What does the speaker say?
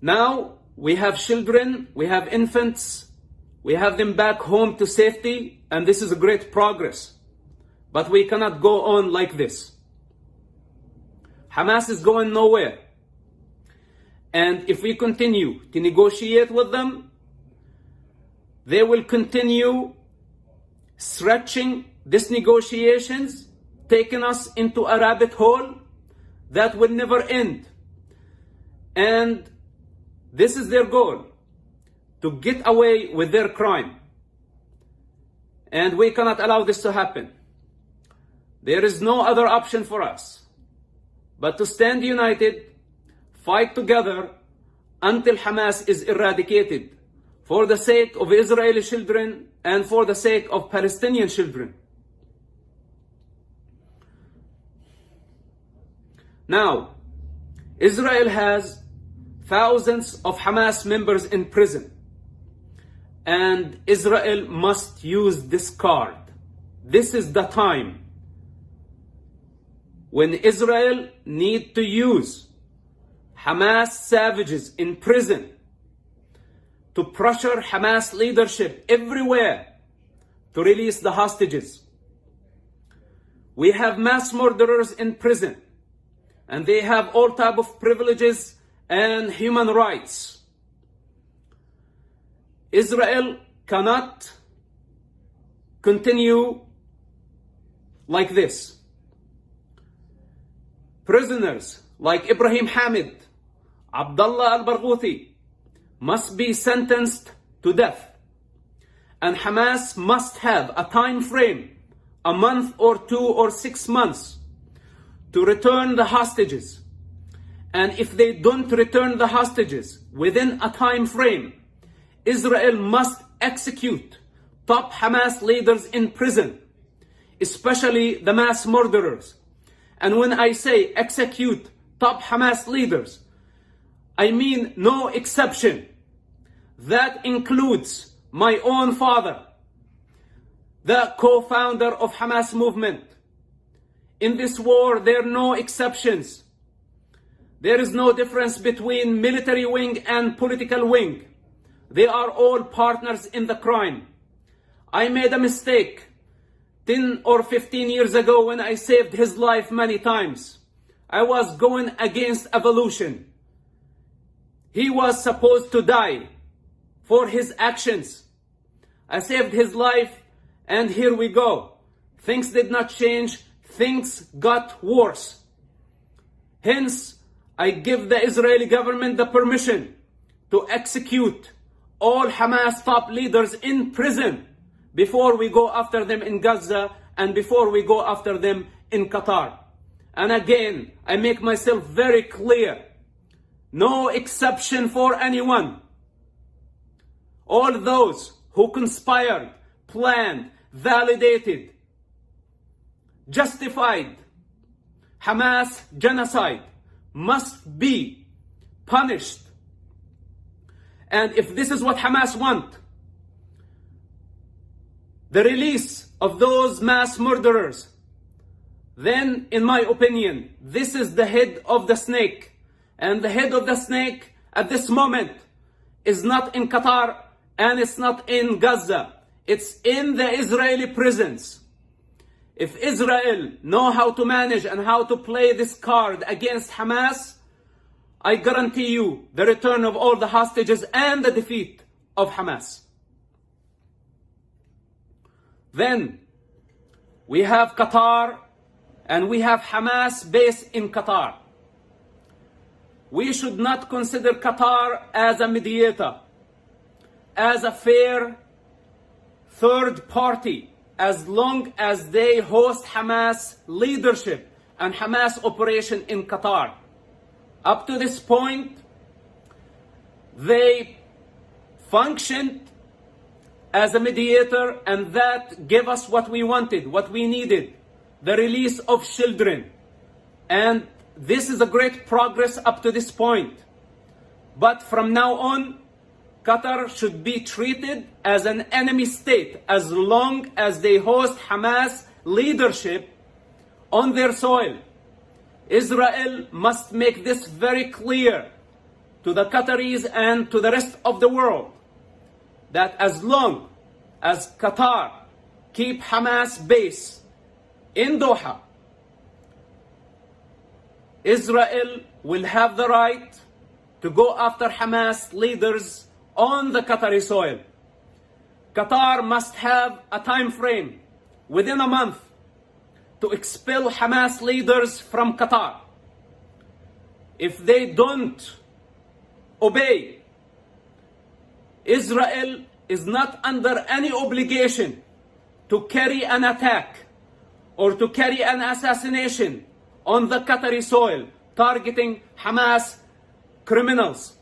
Now we have children, we have infants, we have them back home to safety, and this is a great progress. But we cannot go on like this. Hamas is going nowhere. And if we continue to negotiate with them, they will continue stretching these negotiations, taking us into a rabbit hole that will never end. And this is their goal, to get away with their crime. And we cannot allow this to happen. There is no other option for us but to stand united, fight together until Hamas is eradicated, for the sake of Israeli children and for the sake of Palestinian children. Now, Israel has thousands of Hamas members in prison, and Israel must use this card. This is the time when Israel needs to use Hamas savages in prison to pressure Hamas leadership everywhere to release the hostages. We have mass murderers in prison, and they have all type of privileges and human rights. Israel cannot continue like this. Prisoners like Ibrahim Hamid, Abdullah al-Barghouthi must be sentenced to death. And Hamas must have a time frame, a month or 2 or 6 months, to return the hostages. And if they don't return the hostages within a time frame, Israel must execute top Hamas leaders in prison, especially the mass murderers. And when I say execute top Hamas leaders, I mean no exception. That includes my own father, the co-founder of Hamas movement. In this war, there are no exceptions. There is no difference between military wing and political wing. They are all partners in the crime. I made a mistake 10 or 15 years ago when I saved his life many times. I was going against evolution. He was supposed to die for his actions. I saved his life, and here we go. Things did not change. Things got worse. Hence, I give the Israeli government the permission to execute all Hamas top leaders in prison before we go after them in Gaza and before we go after them in Qatar. And again, I make myself very clear. No exception for anyone. All those who conspired, planned, validated, justified Hamas genocide must be punished. And if this is what Hamas want, the release of those mass murderers, then in my opinion, this is the head of the snake. And the head of the snake at this moment is not in Qatar and it's not in Gaza. It's in the Israeli prisons. If Israel know how to manage and how to play this card against Hamas, I guarantee you the return of all the hostages and the defeat of Hamas. Then we have Qatar and we have Hamas based in Qatar. We should not consider Qatar as a mediator, as a fair third party, as long as they host Hamas leadership and Hamas operation in Qatar. Up to this point, they functioned as a mediator, and that gave us what we wanted, what we needed, the release of children. And this is a great progress up to this point. But from now on, Qatar should be treated as an enemy state as long as they host Hamas leadership on their soil. Israel must make this very clear to the Qataris and to the rest of the world that as long as Qatar keep Hamas base in Doha, Israel will have the right to go after Hamas leaders on the Qatari soil. Qatar must have a time frame within a month to expel Hamas leaders from Qatar. If they don't obey, Israel is not under any obligation to carry an attack or to carry an assassination on the Qatari soil targeting Hamas criminals.